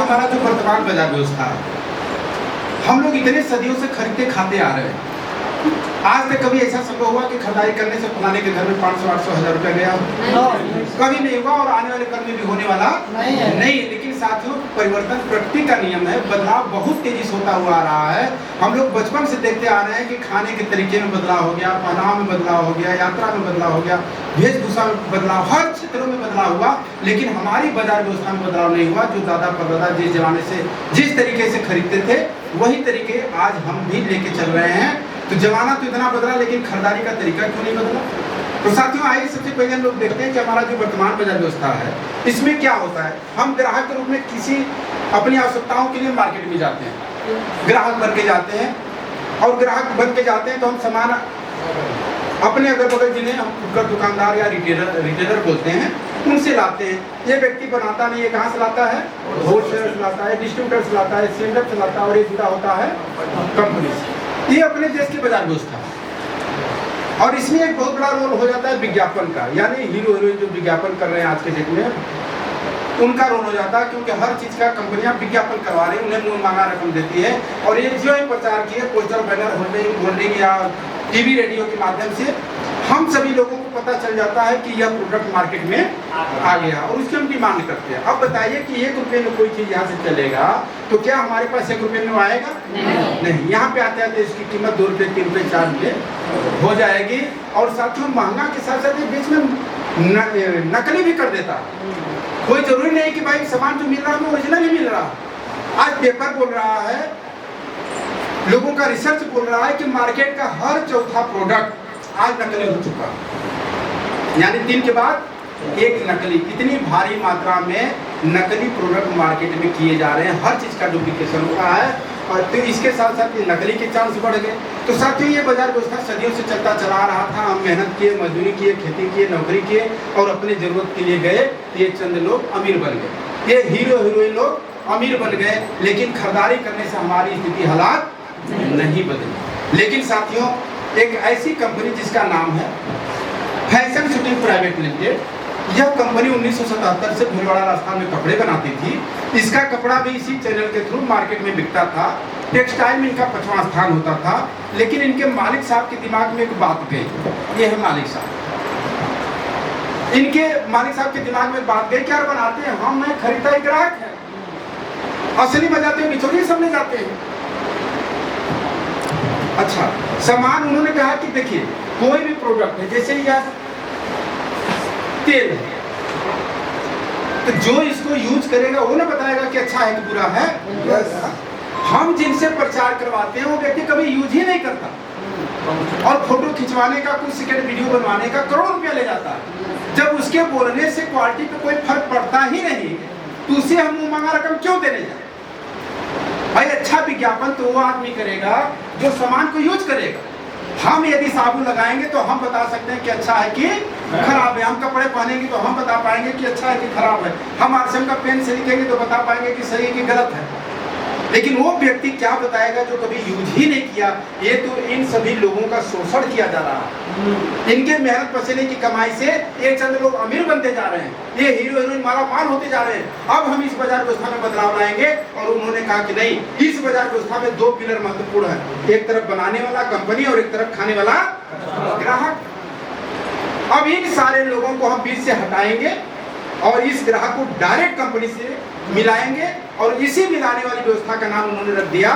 हमारा जो वर्तमान बाजार व्यवस्था है, हम लोग इतने सदियों से खरीदते खाते आ रहे हैं। आज तक कभी ऐसा संभव हुआ कि खरीदारी करने से फलाने के घर में 500-800 हज़ार रुपया गया? कभी नहीं हुआ और आने वाले कल में भी होने वाला नहीं। लेकिन साथियों, परिवर्तन प्रकृति का नियम है, बदलाव बहुत तेजी से होता हुआ आ रहा है। हम लोग बचपन से देखते आ रहे हैं कि खाने के तरीके में बदलाव हो गया, पहनाव में बदलाव हो गया, यात्रा में बदलाव हो गया, वेशभूषा में बदलाव, हर क्षेत्रों में बदलाव हुआ, लेकिन हमारी बाजार व्यवस्था में बदलाव नहीं हुआ। जो दादा परदादा जिस जमाने से जिस तरीके से खरीदते थे, वही तरीके आज हम भी लेके चल रहे हैं। तो जमाना तो इतना बदला, लेकिन खरीदारी का तरीका क्यों नहीं बदला? तो साथियों, आइए सबसे पहले हम लोग देखते हैं कि हमारा जो वर्तमान बाजार व्यवस्था है, इसमें क्या होता है। हम ग्राहक के रूप में किसी अपनी आवश्यकताओं के लिए मार्केट में जाते हैं, ग्राहक बन के जाते हैं, और ग्राहक बन के जाते हैं तो हम सामान अपने अगल बगल जिन्हें हम दुकानदार या रिटेलर बोलते हैं, उनसे लाते हैं। ये व्यक्ति बनाता नहीं है, कहाँ से लाता है? होलसेलर से लाता है, डिस्ट्रीब्यूटर से लाता है, सेंडर से लाता है, और ये जुड़ा होता है कंपनी से। ये अपने देश की बाजार व्यवस्था है। और इसमें एक बहुत बड़ा रोल हो जाता है विज्ञापन का, यानी हीरो हीरोइन जो विज्ञापन कर रहे हैं आज के डेट में, उनका रोल हो जाता है, क्योंकि हर चीज का कंपनियां विज्ञापन करवा रही है, उन्हें मुंह मांगा रकम देती है, और ये जो ही प्रचार किए पोस्टर, बैनर, होर्डिंग या टीवी रेडियो के माध्यम से हम सभी लोगों को पता चल जाता है कि यह प्रोडक्ट मार्केट में आ गया, और उसकी हम डिमांड करते हैं। अब बताइए कि 1 रुपये में कोई चीज यहाँ से चलेगा तो क्या हमारे पास 1 रुपये में आएगा? नहीं। यहाँ पे आते आते इसकी कीमत 2 रुपये, 3 रुपये, 4 रुपये हो जाएगी। और साथियों, महंगा के साथ साथ बीच में नकली भी कर देता है। कोई जरूरी नहीं कि भाई सामान जो मिल रहा है वो ओरिजिनल ही मिल रहा है। आज पेपर बोल रहा है, लोगों का रिसर्च बोल रहा है कि मार्केट का हर चौथा प्रोडक्ट आज नकली हो चुका है, यानी 3 के बाद 1 नकली। इतनी भारी मात्रा में नकली प्रोडक्ट मार्केट में किए जा रहे हैं, हर चीज का डुप्लीकेशन हो रहा है, और तो इसके साथ साथ ये नकली के चांस बढ़ गए। तो साथियों, ये बाजार व्यवस्था सदियों से चलता चला आ रहा था। हम मेहनत किए, मजदूरी किए, खेती किए, नौकरी किए, और अपने जरूरत के लिए गए, ये चंद लोग अमीर बन गए, ये हीरो हीरोइन लोग अमीर बन गए, लेकिन खरीदारी करने से हमारी स्थिति, हालात नहीं बदली। लेकिन साथियों, एक ऐसी कंपनी जिसका नाम है फैशन शूटिंग प्राइवेट लिमिटेड, यह कंपनी 1977 से भीलवाड़ा राजस्थान में कपड़े बनाती थी। इसका कपड़ा भी इसी चैनल के थ्रू मार्केट में बिकता था। टेक्सटाइल में इनका 5वां स्थान होता था। लेकिन इनके मालिक साहब के दिमाग में एक बात गई, ये है मालिक साहब, इनके मालिक साहब के दिमाग में बात गई, क्या बनाते हैं हम, मैं खरीदता ही ग्राहक है, असली बजाते हैं, बिचौलिए सब ले जाते हैं। अच्छा, सामान उन्होंने कहा कि देखिए, कोई भी प्रोडक्ट है, जैसे यह तेल है, तो जो इसको यूज करेगा वो ना बताएगा कि अच्छा है कि बुरा है। हम जिनसे प्रचार करवाते हैं वो व्यक्ति कभी यूज ही नहीं करता, और फोटो खिंचवाने का, कुछ सेकंड वीडियो बनवाने का करोड़ों रुपया ले जाता है। जब उसके बोलने से क्वालिटी पे कोई फर्क पड़ता ही नहीं, तो उसे हम मुंह मांगा रकम क्यों देने जाए? भाई, अच्छा विज्ञापन तो वो आदमी करेगा जो सामान को यूज करेगा। हम यदि साबुन लगाएंगे तो हम बता सकते हैं कि अच्छा है कि खराब है। हम कपड़े पहनेंगे तो हम बता पाएंगे कि अच्छा है कि खराब है। हम आरसीएम का पेन से लिखेंगे तो बता पाएंगे कि सही है कि गलत है। लेकिन वो व्यक्ति क्या बताएगा जो कभी यूज ही नहीं किया? ये तो इन सभी लोगों का शोषण किया जा रहा है। इनके मेहनत पसीने की कमाई से ये चंद लोग अमीर बनते जा रहे हैं, ये हीरो हीरोइन माला माल होते जा रहे हैं। अब हम इस बाजार व्यवस्था में बदलाव लाएंगे, और उन्होंने कहा कि नहीं, इस बाजार व्यवस्था में 2 पिलर महत्वपूर्ण है, एक तरफ बनाने वाला कंपनी और एक तरफ खाने वाला ग्राहक। अब इन सारे लोगों को हम बीच से हटाएंगे और इस ग्राहक को डायरेक्ट कंपनी से मिलाएंगे, और इसी मिलाने वाली व्यवस्था का नाम उन्होंने रख दिया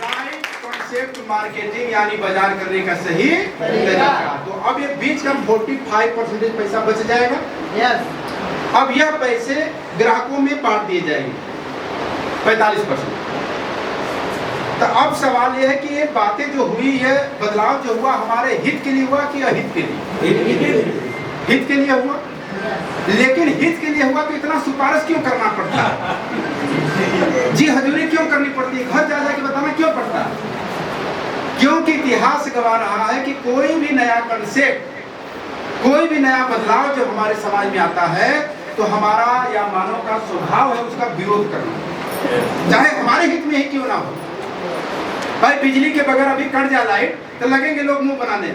राइट कॉन्सेप्ट मार्केटिंग, यानी बाजार करने का सही तरीका। तो अब ये बीच का 45% पैसा बच जाएगा। यस। अब यह पैसे ग्राहकों में बांट दिए जाएंगे 45%। तो अब सवाल यह है कि ये बातें जो हुई है, बदलाव जो हुआ, हमारे हित के लिए हुआ कि अहित के लिए? हित के लिए हुआ। लेकिन हित के लिए हुआ तो इतना सिफारिश क्यों करना पड़ता है? जी हजूरी क्यों करनी पड़ती है? घर जा जाके बताना क्यों पड़ता है? क्योंकि इतिहास गवा रहा है कि कोई भी नया कंसेप्ट, कोई भी नया बदलाव जब हमारे समाज में आता है, तो हमारा या मानव का स्वभाव है उसका विरोध करना, चाहे हमारे हित में ही क्यों ना हो। भाई, बिजली के बगैर अभी कट जाए लाइट तो लगेंगे लोग मुंह बनाने।